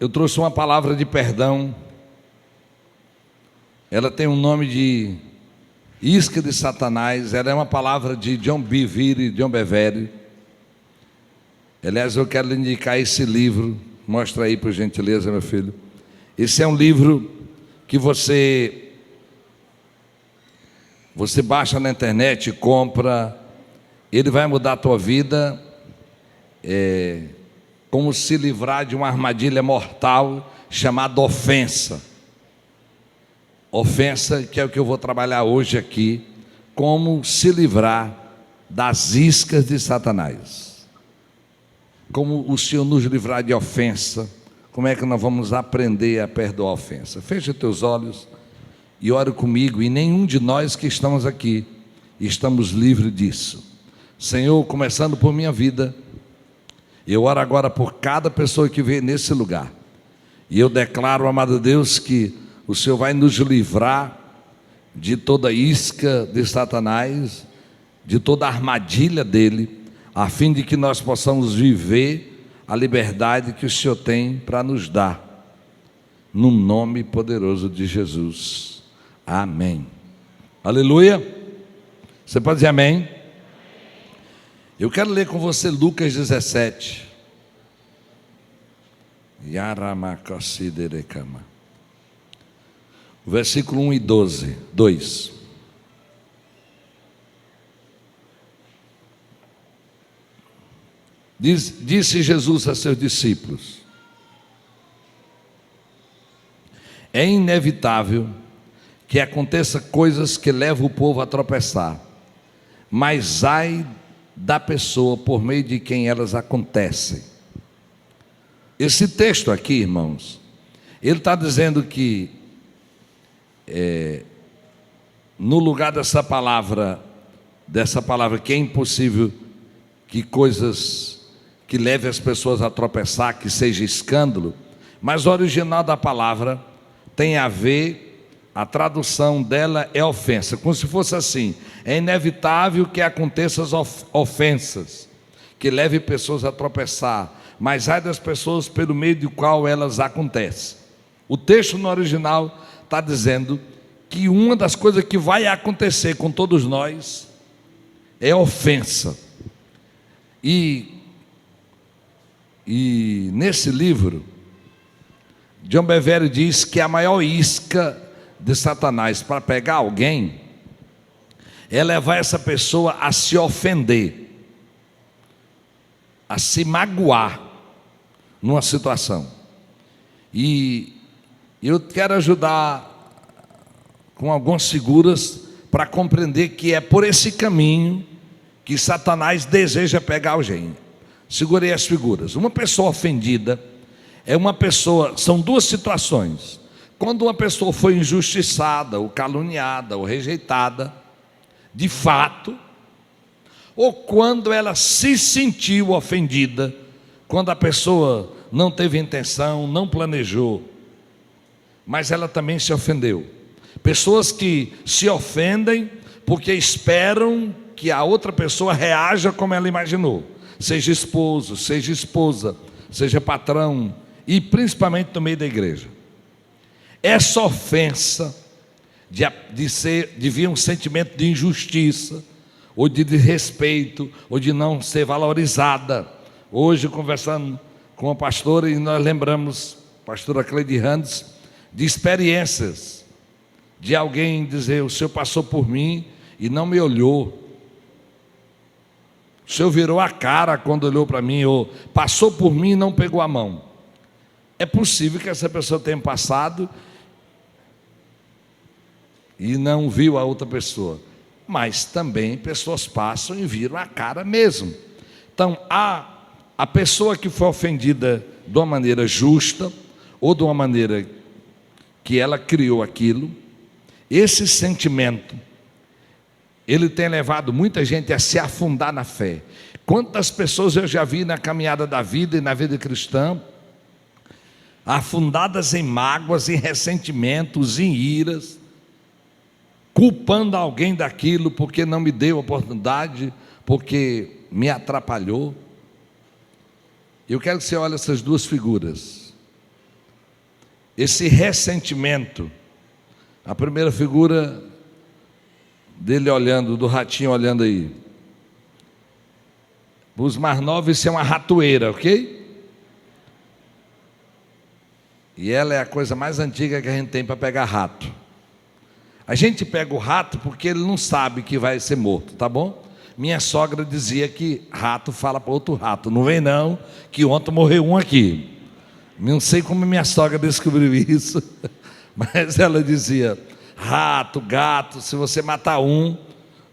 eu trouxe uma palavra de perdão. Ela tem um nome de isca de Satanás. Ela é uma palavra de John Bevere. Aliás, eu quero lhe indicar esse livro. Mostra aí, por gentileza, meu filho. Esse é um livro que você baixa na internet, compra. Ele vai mudar a tua vida. Como se livrar de uma armadilha mortal chamada ofensa. Ofensa, que é o que eu vou trabalhar hoje aqui. Como se livrar das iscas de Satanás. Como o Senhor nos livrar de ofensa. Como é que nós vamos aprender a perdoar a ofensa? Feche teus olhos e ore comigo. E nenhum de nós que estamos aqui estamos livres disso. Senhor, começando por minha vida, eu oro agora por cada pessoa que veio nesse lugar. E eu declaro, amado Deus, que o Senhor vai nos livrar de toda isca de Satanás, de toda armadilha dele, a fim de que nós possamos viver a liberdade que o Senhor tem para nos dar, no nome poderoso de Jesus. Amém. Aleluia. Você pode dizer amém? Eu quero ler com você Lucas 17. Versículo 1 e 2. Disse Jesus a seus discípulos: é inevitável que aconteça coisas que levam o povo a tropeçar, mas ai da pessoa por meio de quem elas acontecem. Esse texto aqui, irmãos, ele está dizendo que no lugar dessa palavra que é impossível que coisas que levem as pessoas a tropeçar, que seja escândalo, mas o original da palavra tem a ver, a tradução dela é ofensa, como se fosse assim: é inevitável que aconteçam as ofensas, que levem pessoas a tropeçar, mas ai das pessoas pelo meio do qual elas acontecem. O texto no original está dizendo que uma das coisas que vai acontecer com todos nós é ofensa. E nesse livro, John Bevere diz que a maior isca de Satanás para pegar alguém é levar essa pessoa a se ofender, a se magoar numa situação. E eu quero ajudar com algumas figuras para compreender que é por esse caminho que Satanás deseja pegar alguém. Segurei as figuras. Uma pessoa ofendida é uma pessoa, são duas situações. Quando uma pessoa foi injustiçada, ou caluniada, ou rejeitada, de fato, ou quando ela se sentiu ofendida, quando a pessoa não teve intenção, não planejou, mas ela também se ofendeu. Pessoas que se ofendem porque esperam que a outra pessoa reaja como ela imaginou, seja esposo, seja esposa, seja patrão, e principalmente no meio da igreja. Essa ofensa de vir um sentimento de injustiça, ou de desrespeito, ou de não ser valorizada. Hoje, conversando com a pastora, e nós lembramos, pastora Cleide Randes, de experiências, de alguém dizer: o senhor passou por mim e não me olhou, o senhor virou a cara quando olhou para mim, ou passou por mim e não pegou a mão. É possível que essa pessoa tenha passado e não viu a outra pessoa, mas também pessoas passam e viram a cara mesmo. Então, a pessoa que foi ofendida de uma maneira justa, ou de uma maneira que ela criou aquilo, esse sentimento, ele tem levado muita gente a se afundar na fé. Quantas pessoas eu já vi na caminhada da vida e na vida cristã, afundadas em mágoas, em ressentimentos, em iras, culpando alguém daquilo porque não me deu oportunidade, porque me atrapalhou. Eu quero que você olhe essas duas figuras. esse ressentimento. A primeira figura dele olhando, do ratinho olhando aí. Os mais novos, isso é uma ratoeira, ok? E ela é a coisa mais antiga que a gente tem para pegar rato. A gente pega o rato porque ele não sabe que vai ser morto, tá bom? Minha sogra dizia que rato fala para outro rato: não vem não, que ontem morreu um aqui. Não sei como minha sogra descobriu isso, mas ela dizia: rato, gato, se você matar um,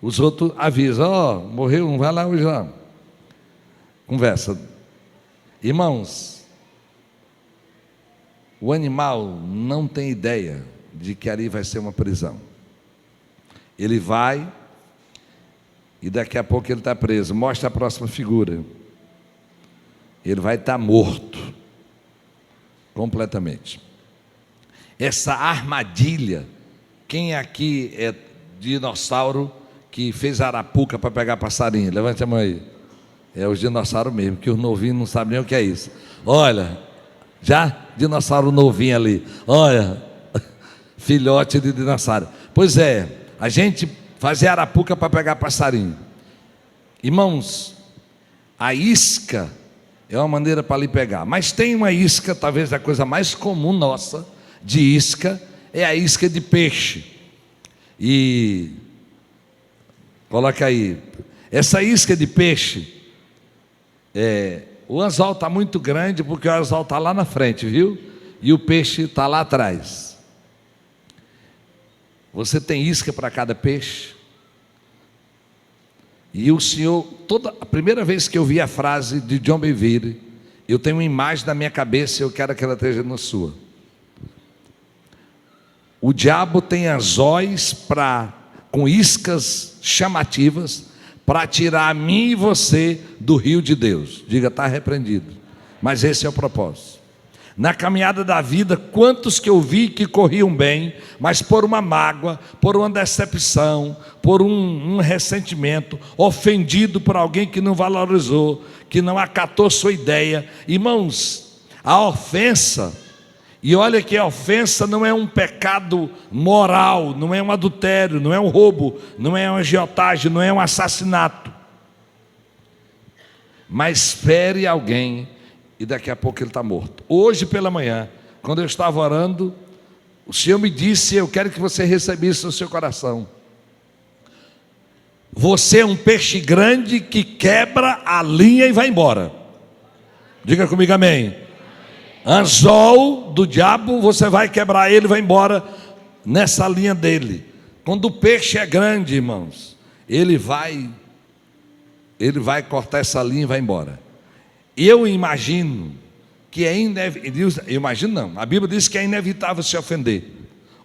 os outros avisam: ó, morreu um, vai lá hoje lá. Conversa. Irmãos, o animal não tem ideia de que ali vai ser uma prisão. Ele vai e daqui a pouco ele está preso. Mostra a próxima figura. Ele vai estar morto completamente. Essa armadilha, quem aqui é dinossauro que fez arapuca para pegar passarinho? Levante a mão aí. É os dinossauros mesmo, que os novinhos não sabem nem o que é isso. Olha, já dinossauro novinho ali. Olha, filhote de dinossauro. Pois é, a gente fazia arapuca para pegar passarinho. Irmãos, a isca é uma maneira para lhe pegar. Mas tem uma isca, talvez a coisa mais comum nossa de isca, é a isca de peixe. E coloca aí, essa isca de peixe, o anzol está muito grande porque o anzol está lá na frente, viu? E o peixe está lá atrás. Você tem isca para cada peixe? E o Senhor, a primeira vez que eu vi a frase de John Bevere, eu tenho uma imagem na minha cabeça e eu quero que ela esteja na sua. O diabo tem anzóis com iscas chamativas para tirar a mim e você do rio de Deus. Diga, está repreendido. Mas esse é o propósito. Na caminhada da vida, quantos que eu vi que corriam bem, mas por uma mágoa, por uma decepção, por um ressentimento, ofendido por alguém que não valorizou, que não acatou sua ideia. Irmãos, a ofensa, e olha que a ofensa não é um pecado moral, não é um adultério, não é um roubo, não é uma agiotagem, não é um assassinato. Mas fere alguém e daqui a pouco ele está morto. Hoje pela manhã, quando eu estava orando, o Senhor me disse: eu quero que você receba isso no seu coração. Você é um peixe grande que quebra a linha e vai embora. Diga comigo amém. Anzol do diabo, você vai quebrar ele e vai embora nessa linha dele. Quando o peixe é grande, irmãos, ele vai cortar essa linha e vai embora. Eu imagino que é inevitável, eu imagino não, a Bíblia diz que é inevitável se ofender.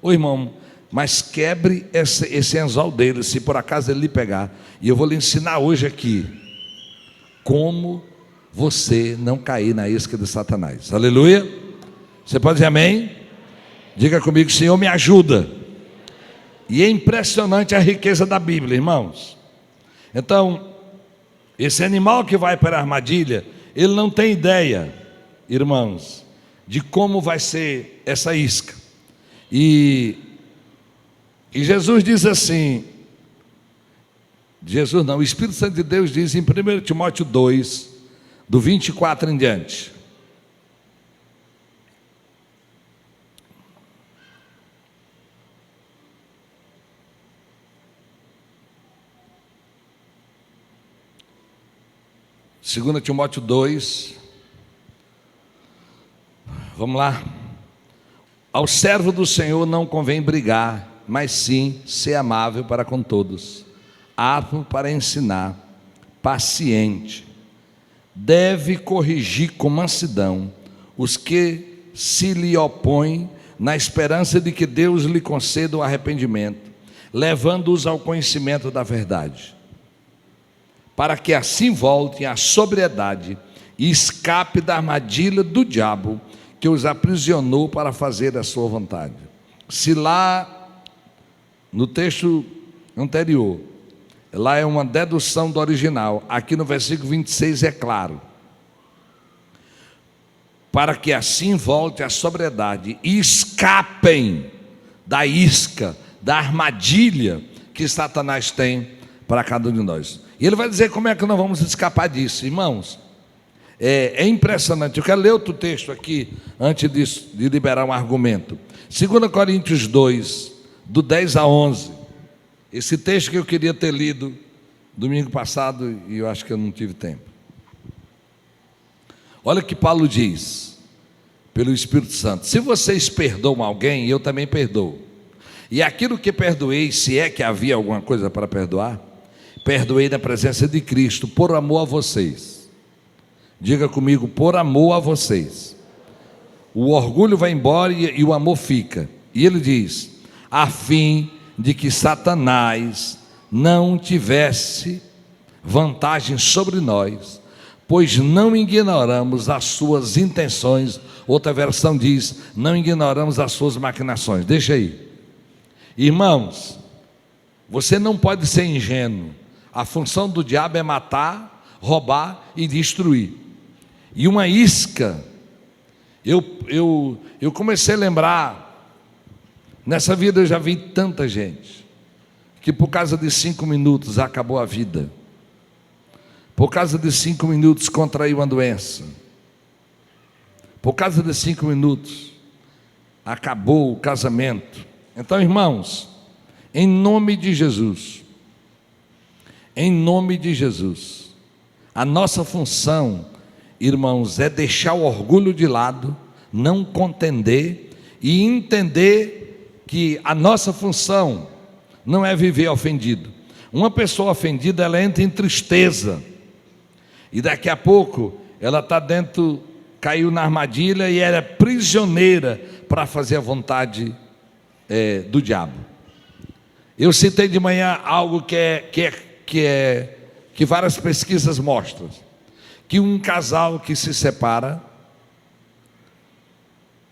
Ô irmão, mas quebre esse anzol dele, se por acaso ele lhe pegar. E eu vou lhe ensinar hoje aqui como você não cair na isca de Satanás. Aleluia. Você pode dizer amém? Diga comigo: Senhor, me ajuda. E é impressionante a riqueza da Bíblia, irmãos. Então, esse animal que vai para a armadilha, ele não tem ideia, irmãos, de como vai ser essa isca. E Jesus diz assim, Jesus não, o Espírito Santo de Deus diz em 1 Timóteo 2, do 24 em diante. Segunda Timóteo 2, vamos lá. Ao servo do Senhor não convém brigar, mas sim ser amável para com todos, apto para ensinar, paciente. Deve corrigir com mansidão os que se lhe opõem, na esperança de que Deus lhe conceda o arrependimento, levando-os ao conhecimento da verdade, para que assim voltem à sobriedade e escape da armadilha do diabo que os aprisionou para fazer a sua vontade. Se lá no texto anterior, lá é uma dedução do original, aqui no versículo 26 é claro. para que assim volte à sobriedade e escapem da isca, da armadilha que Satanás tem para cada um de nós. E ele vai dizer como é que nós vamos escapar disso, irmãos. É impressionante. Eu quero ler outro texto aqui, antes de liberar um argumento. 2 Coríntios 2, do 10 a 11. Esse texto que eu queria ter lido domingo passado e eu acho que eu não tive tempo. Olha o que Paulo diz, pelo Espírito Santo: se vocês perdoam alguém, eu também perdoo. E aquilo que perdoei, se é que havia alguma coisa para perdoar, perdoei na presença de Cristo, por amor a vocês. Diga comigo: por amor a vocês. O orgulho vai embora e o amor fica. E ele diz: a fim de que Satanás não tivesse vantagem sobre nós, pois não ignoramos as suas intenções. Outra versão diz: não ignoramos as suas maquinações. Deixa aí. Irmãos, você não pode ser ingênuo. A função do diabo é matar, roubar e destruir. E uma isca, eu comecei a lembrar, nessa vida eu já vi tanta gente que por causa de 5 minutos acabou a vida, por causa de 5 minutos contraiu uma doença, por causa de 5 minutos acabou o casamento. Então, irmãos, em nome de Jesus, a nossa função, irmãos, é deixar o orgulho de lado, não contender e entender que a nossa função não é viver ofendido. Uma pessoa ofendida, ela entra em tristeza e daqui a pouco ela está dentro, caiu na armadilha e era prisioneira para fazer a vontade do diabo. Eu citei de manhã algo que várias pesquisas mostram, que um casal que se separa,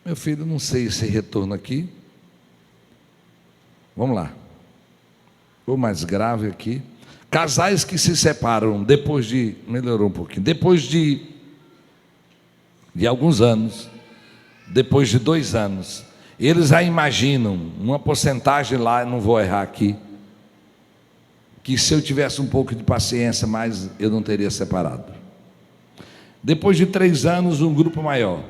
meu filho, não sei esse retorno aqui, vamos lá, o mais grave aqui, casais que se separam depois de, melhorou um pouquinho, depois de alguns anos, depois de 2 anos, eles já imaginam uma porcentagem lá, não vou errar aqui, que se eu tivesse um pouco de paciência, mais eu não teria separado. Depois de 3 anos, um grupo maior.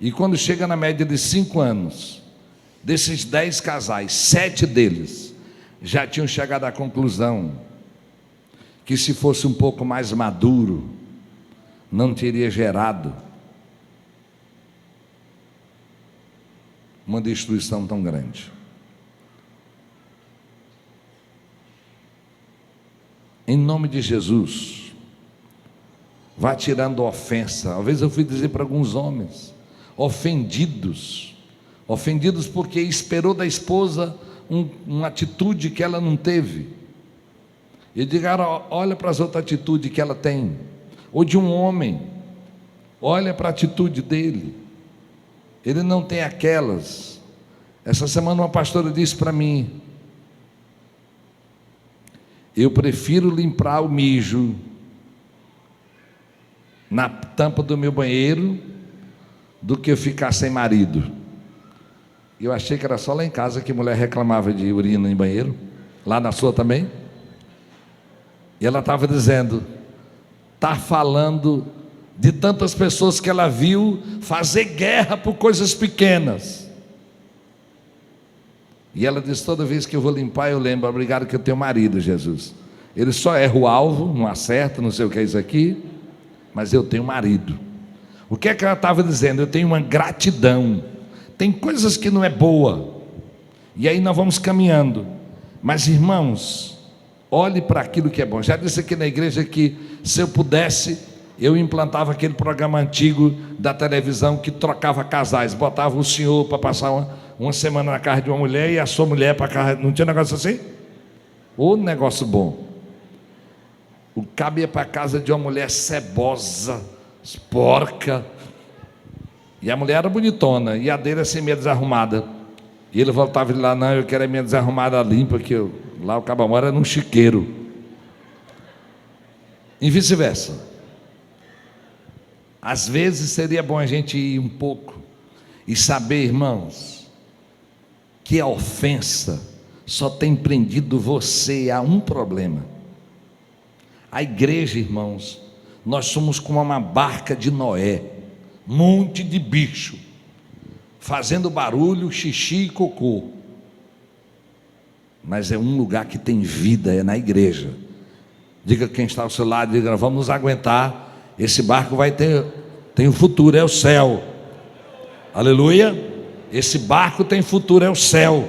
E quando chega na média de 5 anos, desses 10 casais, 7 deles já tinham chegado à conclusão que se fosse um pouco mais maduro, não teria gerado uma destruição tão grande. Em nome de Jesus, vá tirando a ofensa. Às vezes eu fui dizer para alguns homens, ofendidos porque esperou da esposa uma atitude que ela não teve. E digo: olha para as outras atitudes que ela tem. Ou de um homem, olha para a atitude dele. Ele não tem aquelas. Essa semana uma pastora disse para mim: eu prefiro limpar o mijo na tampa do meu banheiro do que eu ficar sem marido. Eu achei que era só lá em casa que mulher reclamava de urina em banheiro. Lá na sua também. E ela estava dizendo, está falando de tantas pessoas que ela viu fazer guerra por coisas pequenas. E ela disse: toda vez que eu vou limpar, eu lembro: obrigado que eu tenho marido, Jesus. Ele só erra o alvo, não acerta, não sei o que é isso aqui, mas eu tenho marido. O que é que ela estava dizendo? Eu tenho uma gratidão. Tem coisas que não é boa, e aí nós vamos caminhando. Mas, irmãos, olhe para aquilo que é bom. Já disse aqui na igreja que, se eu pudesse, eu implantava aquele programa antigo da televisão que trocava casais, botava o senhor para passar uma semana na casa de uma mulher e a sua mulher para casa. Não tinha negócio assim? Ô negócio bom. O cabo ia para a casa de uma mulher cebosa, porca, e a mulher era bonitona, e a dele assim meio desarrumada. E ele voltava de lá: não, eu quero a minha desarrumada limpa, que lá o cabo mora num chiqueiro. E vice-versa. Às vezes seria bom a gente ir um pouco e saber, irmãos, que a ofensa só tem prendido você a um problema. A igreja, irmãos, nós somos como uma barca de Noé, monte de bicho, fazendo barulho, xixi e cocô. Mas é um lugar que tem vida, é na igreja. Diga quem está ao seu lado, diga, vamos nos aguentar, esse barco vai ter um futuro, é o céu. Aleluia, esse barco tem futuro, é o céu.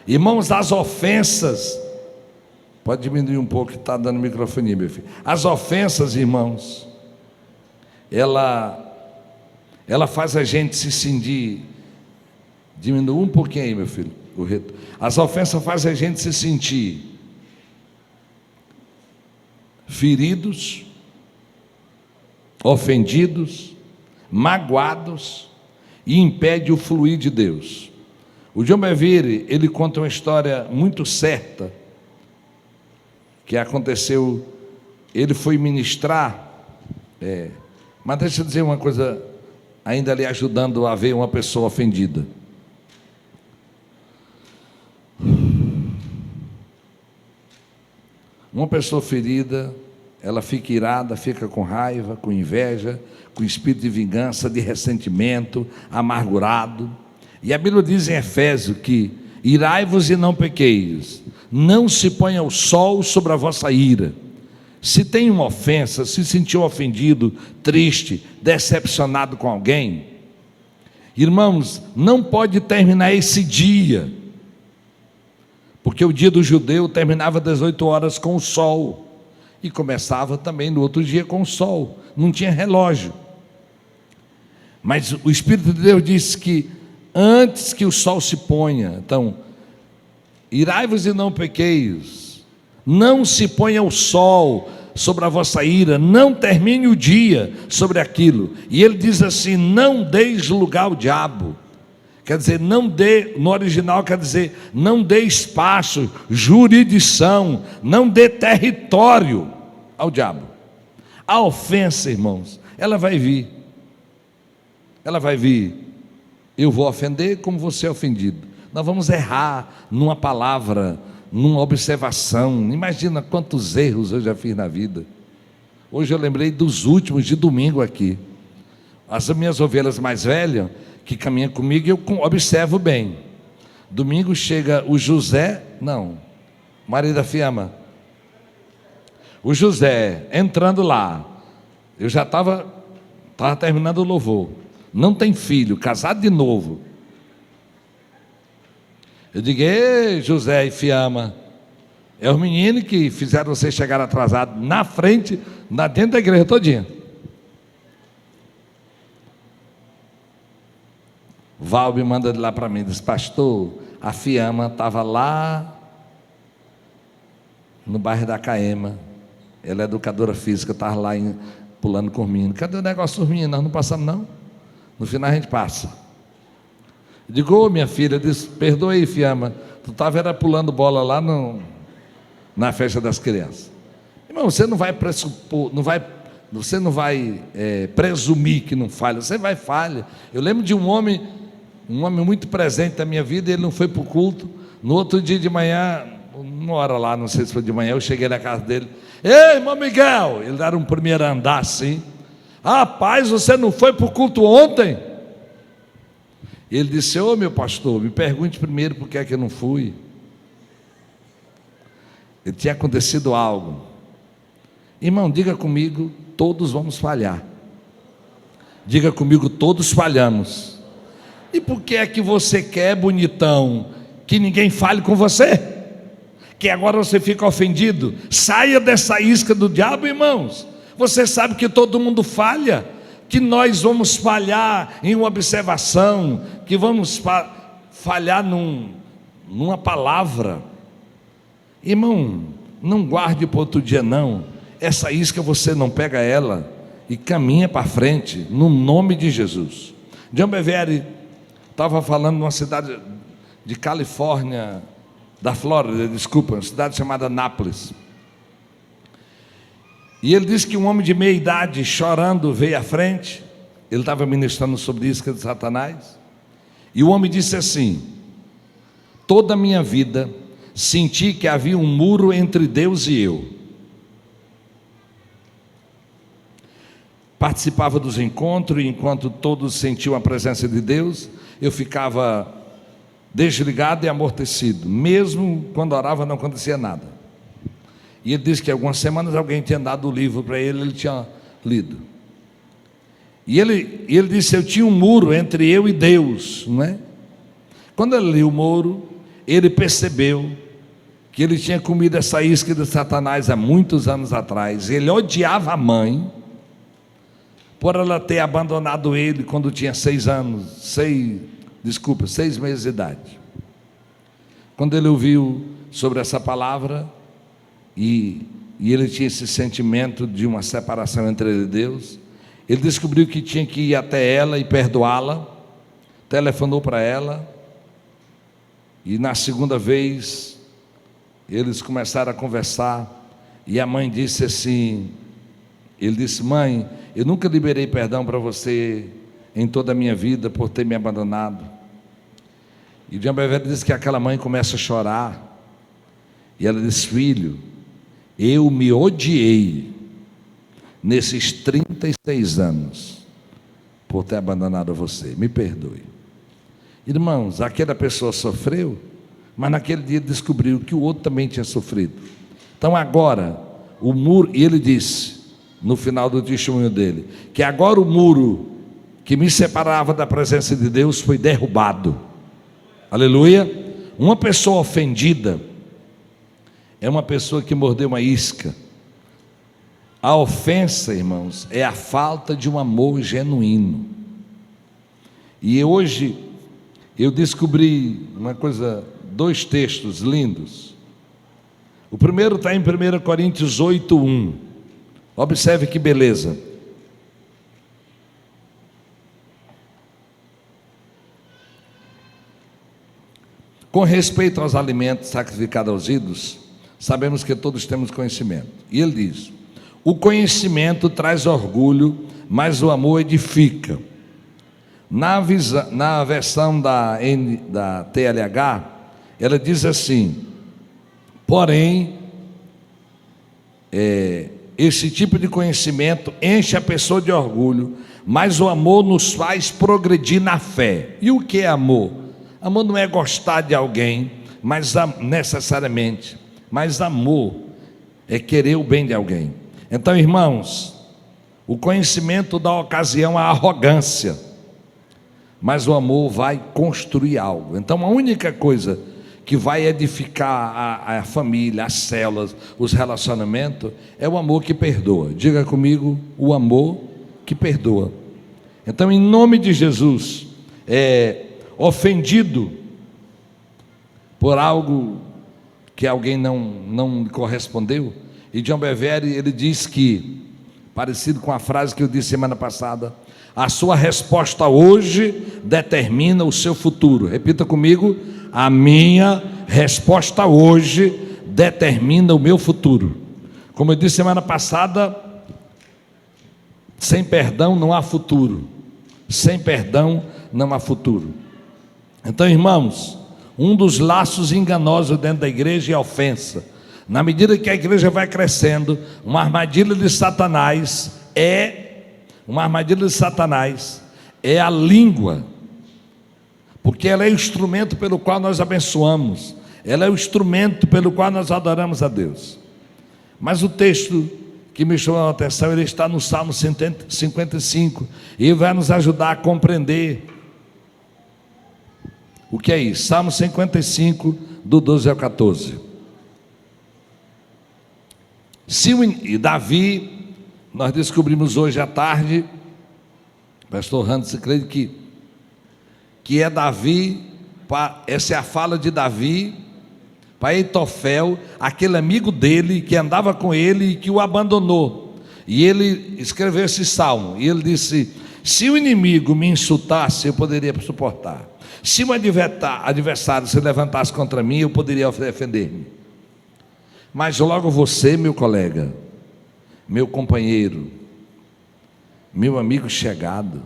Irmãos, as ofensas, pode diminuir um pouco que está dando microfonia, meu filho. As ofensas, irmãos, ela faz a gente se sentir, diminua um pouquinho aí, meu filho, as ofensas fazem a gente se sentir feridos, ofendidos, magoados, e impede o fluir de Deus. O John Bevere, ele conta uma história muito certa, que aconteceu, ele foi ministrar, mas deixa eu dizer uma coisa, ainda lhe ajudando a ver uma pessoa ofendida. Uma pessoa ferida, ela fica irada, fica com raiva, com inveja, com espírito de vingança, de ressentimento, amargurado. E a Bíblia diz em Efésios que irai-vos e não pequeis, não se ponha o sol sobre a vossa ira. Se tem uma ofensa, se sentiu ofendido, triste, decepcionado com alguém, irmãos, não pode terminar esse dia, porque o dia do judeu terminava às 18 horas com o sol, e começava também no outro dia com o sol, não tinha relógio. Mas o Espírito de Deus disse que antes que o sol se ponha, então, irai-vos e não pequeis, não se ponha o sol sobre a vossa ira, não termine o dia sobre aquilo. E ele diz assim, não deis lugar ao diabo, quer dizer, não dê, no original quer dizer, não dê espaço, jurisdição, não dê território ao diabo. A ofensa, irmãos, ela vai vir, eu vou ofender como você é ofendido, nós vamos errar numa palavra, numa observação. Imagina quantos erros eu já fiz na vida. Hoje eu lembrei dos últimos de domingo aqui. As minhas ovelhas mais velhas, que caminham comigo, eu observo bem. Domingo chega o José, marido da Fiamma, o José entrando lá, eu já estava terminando o louvor, não tem filho, casado de novo. Eu digo, ei, José e Fiamma, é os meninos que fizeram você chegar atrasado na frente, dentro da igreja todinha. Valbe manda de lá para mim, diz, pastor, a Fiamma estava lá no bairro da Caema, ela é educadora física, estava lá pulando com os meninos. Cadê o negócio dos meninos? Nós não passamos não? No final a gente passa. Eu digo, minha filha, disse, perdoa aí, Fiamma, tu estava pulando bola lá na festa das crianças. Irmão, você não vai pressupor, você não vai presumir que não falha, você vai falha. Eu lembro de um homem muito presente na minha vida, ele não foi para o culto. No outro dia de manhã, uma hora lá, não sei se foi de manhã, eu cheguei na casa dele, ei, irmão Miguel, ele era um primeiro andar assim, rapaz, você não foi para o culto ontem? Ele disse, ô meu pastor, me pergunte primeiro por que é que eu não fui. Ele tinha acontecido algo. Irmão, diga comigo, todos vamos falhar. Diga comigo, todos falhamos. E por que é que você quer, bonitão, que ninguém fale com você? Que agora você fica ofendido? Saia dessa isca do diabo, irmãos. Você sabe que todo mundo falha, que nós vamos falhar em uma observação, que vamos falhar numa palavra. Irmão, não guarde para outro dia não. Essa isca você não pega ela e caminha para frente, no nome de Jesus. John Bevere estava falando numa cidade de Califórnia, da Flórida, desculpa, uma cidade chamada Nápoles. E ele disse que um homem de meia idade, chorando, veio à frente. Ele estava ministrando sobre isca de Satanás. E o homem disse assim: toda a minha vida senti que havia um muro entre Deus e eu. Participava dos encontros e enquanto todos sentiam a presença de Deus, eu ficava desligado e amortecido. Mesmo quando orava não acontecia nada. E ele disse que algumas semanas alguém tinha dado o livro para ele, ele tinha lido. E ele disse: eu tinha um muro entre eu e Deus, não é? Quando ele leu o muro, ele percebeu que ele tinha comido essa isca de Satanás há muitos anos atrás. Ele odiava a mãe por ela ter abandonado ele quando tinha 6 meses de idade. Quando ele ouviu sobre essa palavra, e ele tinha esse sentimento de uma separação entre ele e Deus, ele descobriu que tinha que ir até ela e perdoá-la, telefonou para ela, e na segunda vez, eles começaram a conversar, e a mãe disse assim, ele disse: mãe, eu nunca liberei perdão para você em toda a minha vida por ter me abandonado. E John Bevere disse que aquela mãe começa a chorar, e ela disse: filho, eu me odiei nesses 36 anos por ter abandonado você, me perdoe. Irmãos, aquela pessoa sofreu, mas naquele dia descobriu que o outro também tinha sofrido. Então agora, o muro, e ele disse, no final do testemunho dele, que agora o muro que me separava da presença de Deus foi derrubado. Aleluia. Uma pessoa ofendida é uma pessoa que mordeu uma isca. A ofensa, irmãos, é a falta de um amor genuíno. E hoje eu descobri uma coisa, 2 textos lindos. O primeiro está em 1 Coríntios 8:1. Observe que beleza. Com respeito aos alimentos sacrificados aos ídolos, sabemos que todos temos conhecimento. E ele diz: o conhecimento traz orgulho, mas o amor edifica. Na versão da TLH, ela diz assim: porém, esse tipo de conhecimento enche a pessoa de orgulho, mas o amor nos faz progredir na fé. E o que é amor? Amor não é gostar de alguém, mas necessariamente, mas amor é querer o bem de alguém. Então, irmãos, o conhecimento dá ocasião à arrogância, mas o amor vai construir algo. Então a única coisa que vai edificar a família, as células, os relacionamentos, é o amor que perdoa. Diga comigo: o amor que perdoa. Então, em nome de Jesus, ofendido por algo que alguém não correspondeu, e John Bevere, ele diz que, parecido com a frase que eu disse semana passada, a sua resposta hoje determina o seu futuro. Repita comigo: a minha resposta hoje determina o meu futuro. Como eu disse semana passada, sem perdão não há futuro. Sem perdão não há futuro. Então, irmãos, um dos laços enganosos dentro da igreja é a ofensa. Na medida que a igreja vai crescendo, uma armadilha de Satanás é a língua, porque ela é o instrumento pelo qual nós abençoamos, ela é o instrumento pelo qual nós adoramos a Deus. Mas o texto que me chamou a atenção, ele está no Salmo 55, e vai nos ajudar a compreender o que é isso. Salmo 55, do 12 ao 14. E Davi, nós descobrimos hoje à tarde, pastor Hans, creio que é Davi, essa é a fala de Davi para Aitofel, aquele amigo dele que andava com ele e que o abandonou. E ele escreveu esse salmo, e ele disse: se o inimigo me insultasse, eu poderia suportar. Se um adversário se levantasse contra mim, eu poderia defender-me. Mas logo você, meu colega, meu companheiro, meu amigo chegado,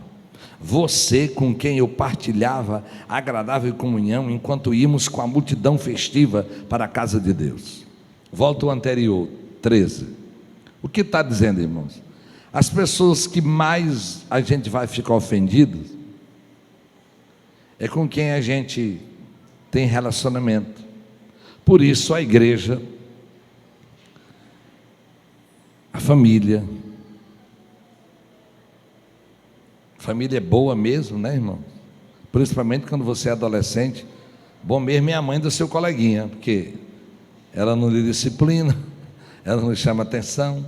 você com quem eu partilhava agradável comunhão enquanto íamos com a multidão festiva para a casa de Deus. Volta ao anterior, 13. O que está dizendo, irmãos? As pessoas que mais a gente vai ficar ofendido é com quem a gente tem relacionamento. Por isso a igreja, a família é boa mesmo, né, irmão? Principalmente quando você é adolescente. Bom mesmo é a mãe do seu coleguinha, porque ela não lhe disciplina, ela não lhe chama atenção.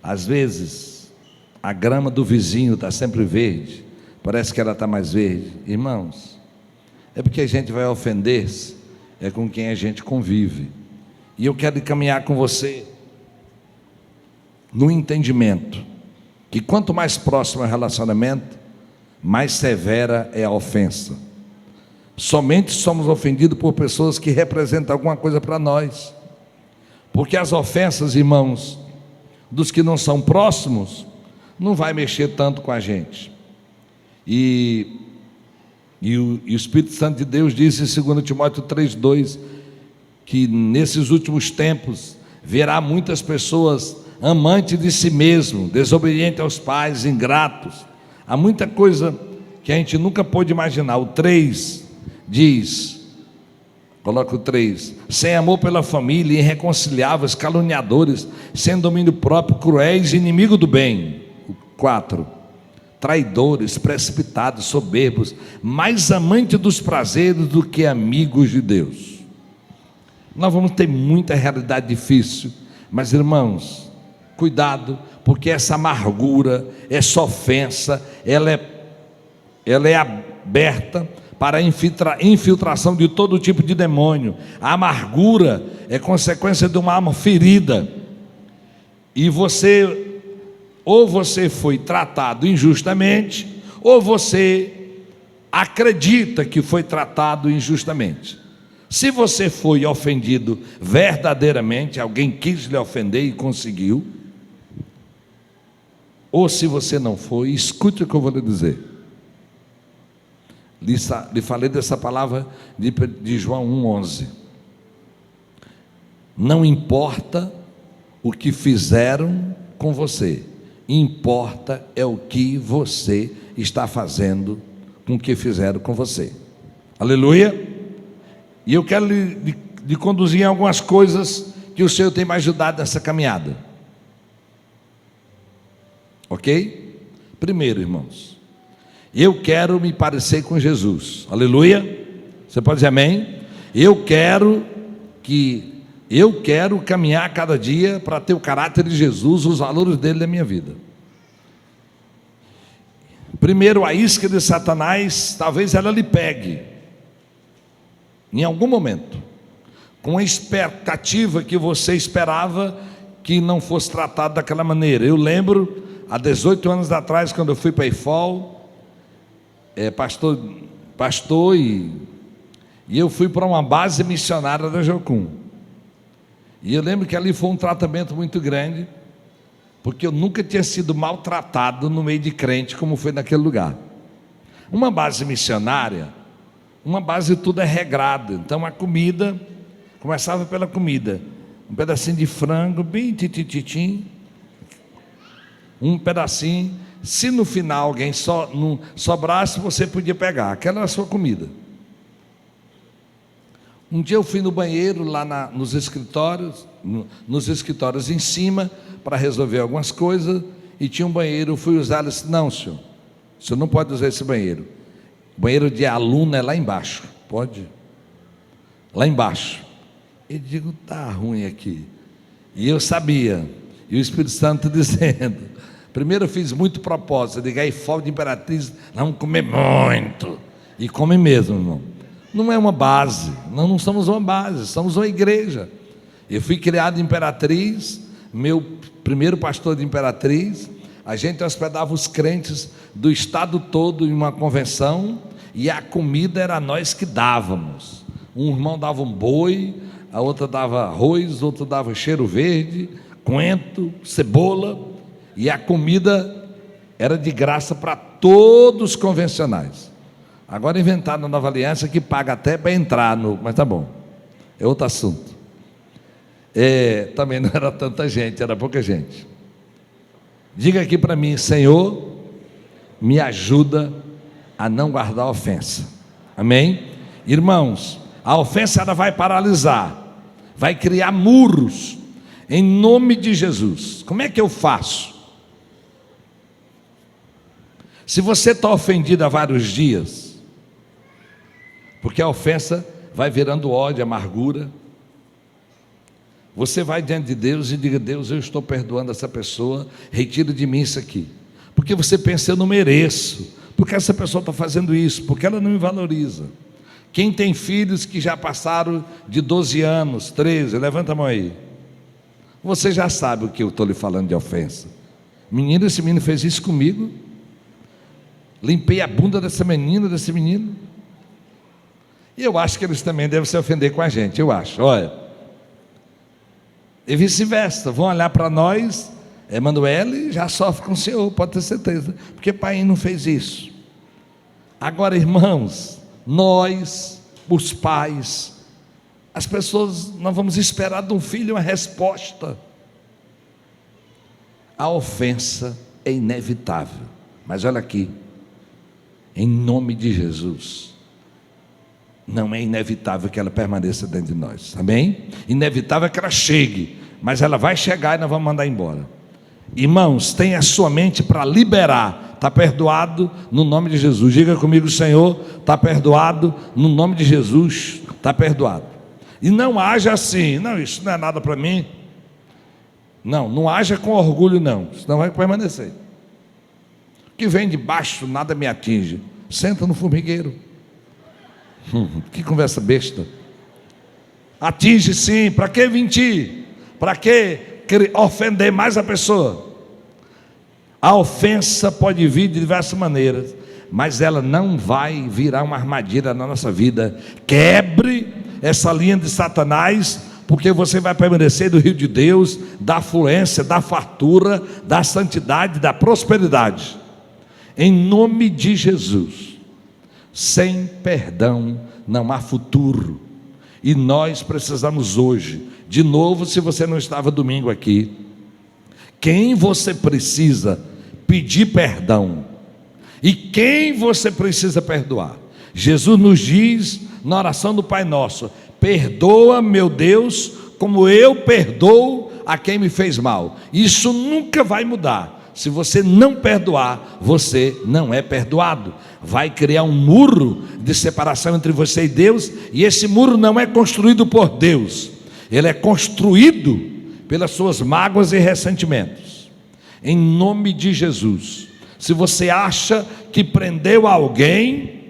Às vezes a grama do vizinho está sempre verde, parece que ela está mais verde. Irmãos, é porque a gente vai ofender-se é com quem a gente convive. E eu quero caminhar com você no entendimento que quanto mais próximo é o relacionamento, mais severa é a ofensa. Somente somos ofendidos por pessoas que representam alguma coisa para nós, porque as ofensas, irmãos, dos que não são próximos, não vai mexer tanto com a gente. E o Espírito Santo de Deus disse em 2 Timóteo 3,2 que nesses últimos tempos verá muitas pessoas amantes de si mesmo, desobedientes aos pais, ingratos. Há muita coisa que a gente nunca pôde imaginar. O 3 diz, coloca o 3: sem amor pela família, irreconciliáveis, caluniadores, sem domínio próprio, cruéis, inimigo do bem. O 4: traidores, precipitados, soberbos, mais amantes dos prazeres do que amigos de Deus. Nós vamos ter muita realidade difícil, mas irmãos, cuidado, porque essa amargura, essa ofensa, ela é aberta para a infiltração de todo tipo de demônio. A amargura é consequência de uma alma ferida, e ou você foi tratado injustamente, ou você acredita que foi tratado injustamente. Se você foi ofendido verdadeiramente, alguém quis lhe ofender e conseguiu, ou se você não foi, escute o que eu vou lhe dizer. Lhe falei dessa palavra de João 1,11. Não importa o que fizeram com você, importa é o que você está fazendo com o que fizeram com você. Aleluia. E eu quero lhe conduzir em algumas coisas que o Senhor tem me ajudado nessa caminhada. Ok? Primeiro, irmãos, eu quero me parecer com Jesus. Aleluia. Você pode dizer amém? Eu quero caminhar cada dia para ter o caráter de Jesus, os valores dele na minha vida. Primeiro, a isca de Satanás, talvez ela lhe pegue em algum momento, com a expectativa que você esperava que não fosse tratado daquela maneira. Eu lembro, há 18 anos atrás, quando eu fui para IFOL, pastor e eu fui para uma base missionária da Jocum. E eu lembro que ali foi um tratamento muito grande, porque eu nunca tinha sido maltratado no meio de crente como foi naquele lugar. Uma base missionária, uma base tudo é regrado. Então a comida, começava pela comida, um pedacinho de frango, bem titititim, um pedacinho, se no final alguém não sobrasse, você podia pegar, aquela era a sua comida. Um dia eu fui no banheiro lá nos escritórios em cima, para resolver algumas coisas, e tinha um banheiro, eu fui usar, ele disse: não, senhor, o senhor não pode usar esse banheiro, o banheiro de aluno é lá embaixo. Pode? Lá embaixo. Eu digo: tá ruim aqui. E eu sabia, e o Espírito Santo dizendo, primeiro eu fiz muito propósito, eu digo: aí fora de Imperatriz, vamos comer muito, e come mesmo, irmão. Não é uma base, nós não somos uma base, somos uma igreja. Eu fui criado em Imperatriz, meu primeiro pastor de Imperatriz, a gente hospedava os crentes do estado todo em uma convenção, e a comida era nós que dávamos. Um irmão dava um boi, a outra dava arroz, outro dava cheiro verde, coentro, cebola, e a comida era de graça para todos os convencionais. Agora inventaram na Nova Aliança que paga até para entrar no... Mas tá bom, é outro assunto. Também não era tanta gente, era pouca gente. Diga aqui para mim: Senhor, me ajuda a não guardar ofensa. Amém? Irmãos, a ofensa ela vai paralisar, vai criar muros, em nome de Jesus. Como é que eu faço? Se você está ofendido há vários dias, porque a ofensa vai virando ódio, amargura, você vai diante de Deus e diga: Deus, eu estou perdoando essa pessoa, retira de mim isso aqui. Porque você pensa: eu não mereço, porque essa pessoa está fazendo isso, porque ela não me valoriza. Quem tem filhos que já passaram de 12 anos, 13, levanta a mão aí. Você já sabe o que eu estou lhe falando de ofensa. Menino, esse menino fez isso comigo. Limpei a bunda dessa menina, desse menino. E eu acho que eles também devem se ofender com a gente, eu acho. Olha, e vice-versa, vão olhar para nós. Emanuele já sofre com o Senhor, pode ter certeza, porque pai não fez isso. Agora, irmãos, nós, os pais, as pessoas, nós vamos esperar de um filho uma resposta. A ofensa é inevitável, mas olha aqui, em nome de Jesus, não é inevitável que ela permaneça dentro de nós, amém? Inevitável é que ela chegue, mas ela vai chegar e nós vamos mandar embora. Irmãos, tenha a sua mente para liberar. Está perdoado no nome de Jesus. Diga comigo: Senhor, está perdoado no nome de Jesus. Está perdoado. E não haja assim: não, isso não é nada para mim. Não haja com orgulho, não, senão vai permanecer. O que vem de baixo nada me atinge. Senta no formigueiro. Que conversa besta. Atinge sim. Para que mentir? Para que ofender mais a pessoa? A ofensa pode vir de diversas maneiras, mas ela não vai virar uma armadilha na nossa vida. Quebre essa linha de Satanás, porque você vai permanecer do rio de Deus, da afluência, da fartura, da santidade, da prosperidade, em nome de Jesus. Sem perdão não há futuro, e nós precisamos hoje, de novo, se você não estava domingo aqui, quem você precisa pedir perdão e quem você precisa perdoar. Jesus nos diz na oração do Pai Nosso: perdoa, meu Deus, como eu perdoo a quem me fez mal. Isso nunca vai mudar. Se você não perdoar, você não é perdoado. Vai criar um muro de separação entre você e Deus, e esse muro não é construído por Deus, ele é construído pelas suas mágoas e ressentimentos. Em nome de Jesus, se você acha que prendeu alguém,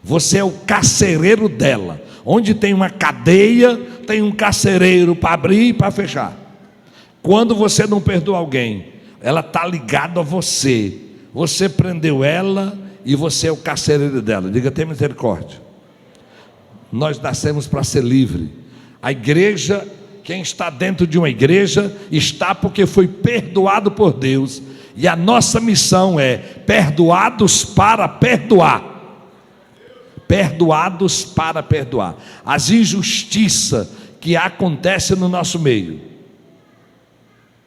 você é o carcereiro dela. Onde tem uma cadeia, tem um carcereiro para abrir e para fechar. Quando você não perdoa alguém, ela está ligada a você. Você prendeu ela e você é o carcereiro dela. Diga: tem misericórdia. Nós nascemos para ser livre. A igreja, quem está dentro de uma igreja, está porque foi perdoado por Deus. E a nossa missão é perdoados para perdoar. Perdoados para perdoar. As injustiças que acontecem no nosso meio,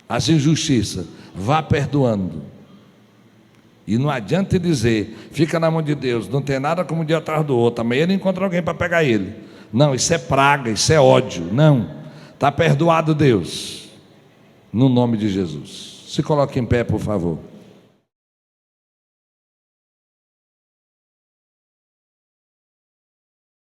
as injustiças, vá perdoando. E não adianta dizer: fica na mão de Deus, não tem nada como um dia atrás do outro, amanhã ele encontra alguém para pegar ele. Não, isso é praga, isso é ódio. Não, está perdoado, Deus, no nome de Jesus. Se coloque em pé, por favor.